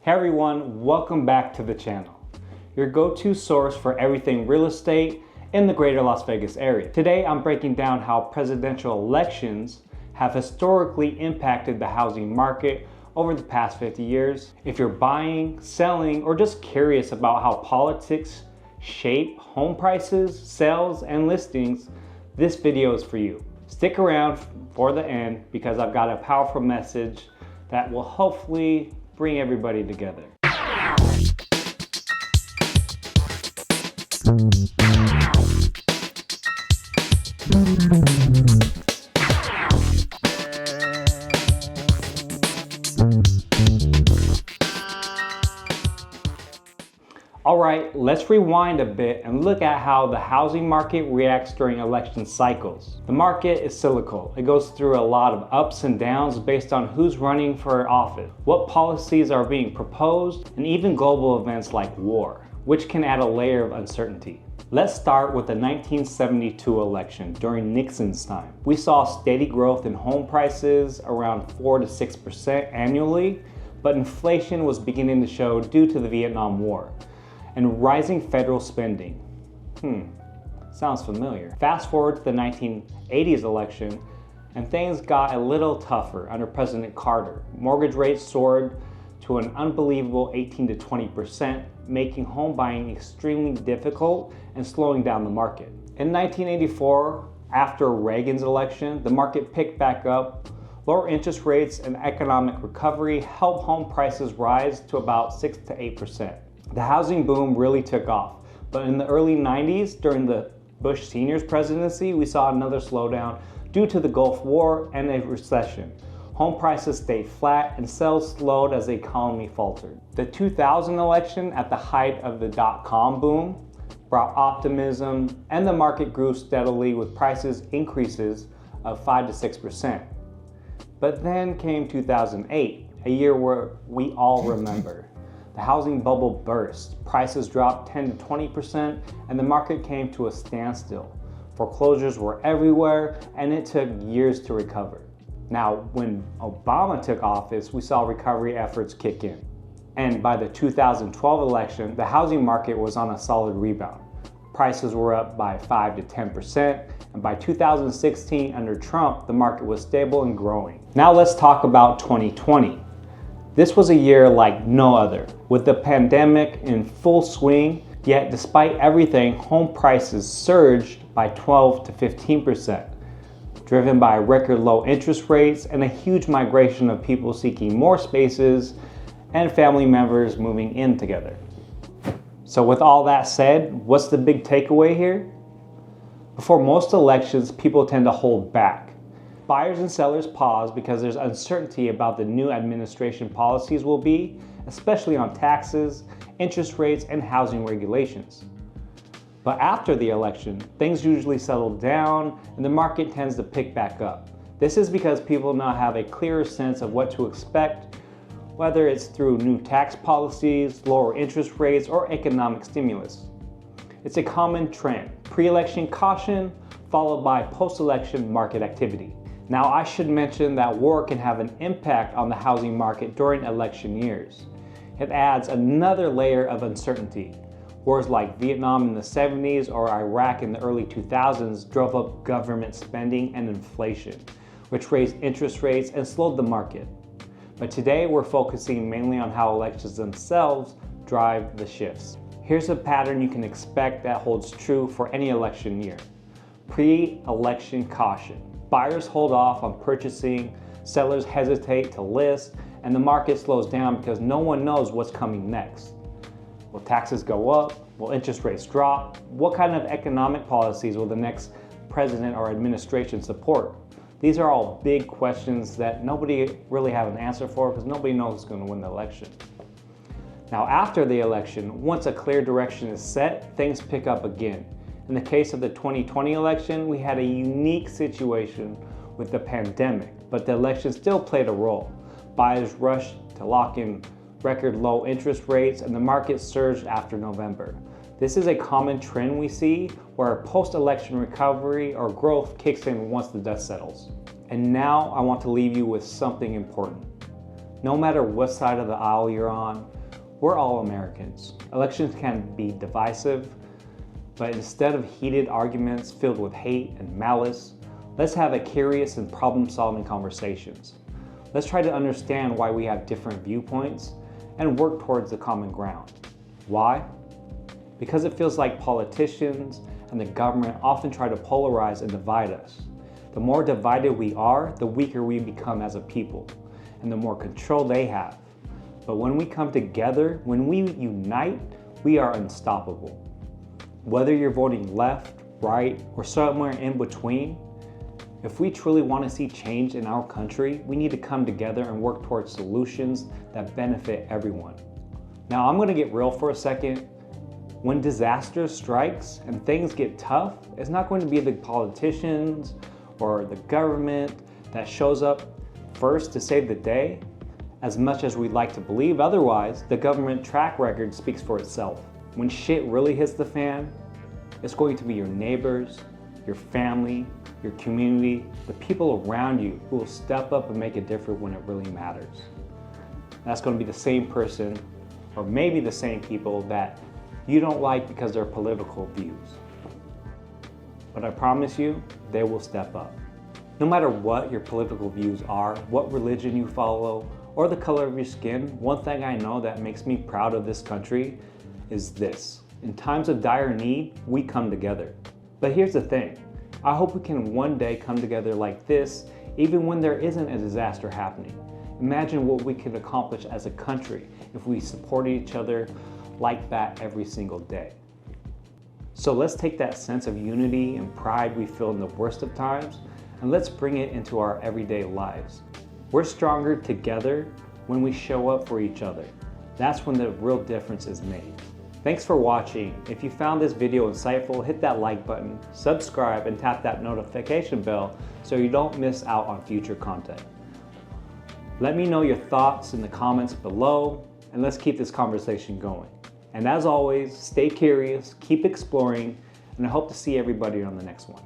Hey everyone, welcome back to the channel, your go-to source for everything real estate in the greater Las Vegas area. Today I'm breaking down how presidential elections have historically impacted the housing market over the past 50 years. If you're buying, selling, or just curious about how politics shape home prices, sales, and listings, this video is for you. Stick around for the end because I've got a powerful message that will hopefully bring everybody together. All right, let's rewind a bit and look at how the housing market reacts during election cycles. The market is cyclical. It goes through a lot of ups and downs based on who's running for office, what policies are being proposed, and even global events like war, which can add a layer of uncertainty. Let's start with the 1972 election during Nixon's time. We saw steady growth in home prices around 4 to 6% annually, but inflation was beginning to show due to the Vietnam War and rising federal spending. Sounds familiar. Fast forward to the 1980s election, and things got a little tougher under President Carter. Mortgage rates soared to an unbelievable 18 to 20%, making home buying extremely difficult and slowing down the market. In 1984, after Reagan's election, the market picked back up. Lower interest rates and economic recovery helped home prices rise to about 6 to 8%. The housing boom really took off, but in the early 90s, during the Bush Sr.'s presidency, we saw another slowdown due to the Gulf War and a recession. Home prices stayed flat and sales slowed as the economy faltered. The 2000 election, at the height of the dot-com boom, brought optimism, and the market grew steadily with prices increases of 5 to 6%. But then came 2008, a year where we all remember. The housing bubble burst, prices dropped 10 to 20%, and the market came to a standstill. Foreclosures were everywhere, and it took years to recover. Now, when Obama took office, we saw recovery efforts kick in. And by the 2012 election, the housing market was on a solid rebound. Prices were up by 5 to 10%, and by 2016, under Trump, the market was stable and growing. Now let's talk about 2020. This was a year like no other, with the pandemic in full swing, yet despite everything, home prices surged by 12 to 15%, driven by record low interest rates and a huge migration of people seeking more spaces and family members moving in together. So with all that said, what's the big takeaway here? Before most elections, people tend to hold back. Buyers and sellers pause because there's uncertainty about the new administration policies will be, especially on taxes, interest rates, and housing regulations. But after the election, things usually settle down and the market tends to pick back up. This is because people now have a clearer sense of what to expect, whether it's through new tax policies, lower interest rates, or economic stimulus. It's a common trend: pre-election caution followed by post-election market activity. Now, I should mention that war can have an impact on the housing market during election years. It adds another layer of uncertainty. Wars like Vietnam in the 70s or Iraq in the early 2000s drove up government spending and inflation, which raised interest rates and slowed the market. But today we're focusing mainly on how elections themselves drive the shifts. Here's a pattern you can expect that holds true for any election year: pre-election caution. Buyers hold off on purchasing, sellers hesitate to list, and the market slows down because no one knows what's coming next. Will taxes go up? Will interest rates drop? What kind of economic policies will the next president or administration support? These are all big questions that nobody really has an answer for because nobody knows who's going to win the election. Now, after the election, once a clear direction is set, things pick up again. In the case of the 2020 election, we had a unique situation with the pandemic, but the election still played a role. Buyers rushed to lock in record low interest rates, and the market surged after November. This is a common trend we see where post-election recovery or growth kicks in once the dust settles. And now I want to leave you with something important. No matter what side of the aisle you're on, We're all Americans. Elections can be divisive, but instead of heated arguments filled with hate and malice, let's have a curious and problem-solving conversations. Let's try to understand why we have different viewpoints and work towards the common ground. Why? Because it feels like politicians and the government often try to polarize and divide us. The more divided we are, the weaker we become as a people, and the more control they have. But when we come together, when we unite, we are unstoppable. Whether you're voting left, right, or somewhere in between, if we truly want to see change in our country, we need to come together and work towards solutions that benefit everyone. Now, I'm going to get real for a second. When disaster strikes and things get tough, it's not going to be the politicians or the government that shows up first to save the day. As much as we'd like to believe otherwise, the government track record speaks for itself. When shit really hits the fan, it's going to be your neighbors, your family, your community, the people around you who will step up and make a difference when it really matters. That's going to be the same person, or maybe the same people that you don't like because of their political views. But I promise you, they will step up. No matter what your political views are, what religion you follow, or the color of your skin, one thing I know that makes me proud of this country is this. In times of dire need, we come together. But here's the thing. I hope we can one day come together like this, even when there isn't a disaster happening. Imagine what we could accomplish as a country if we supported each other like that every single day. So let's take that sense of unity and pride we feel in the worst of times, and let's bring it into our everyday lives. We're stronger together when we show up for each other. That's when the real difference is made. Thanks for watching. If you found this video insightful, hit that like button, subscribe, and tap that notification bell so you don't miss out on future content. Let me know your thoughts in the comments below, and let's keep this conversation going. And as always, stay curious, keep exploring, and I hope to see everybody on the next one.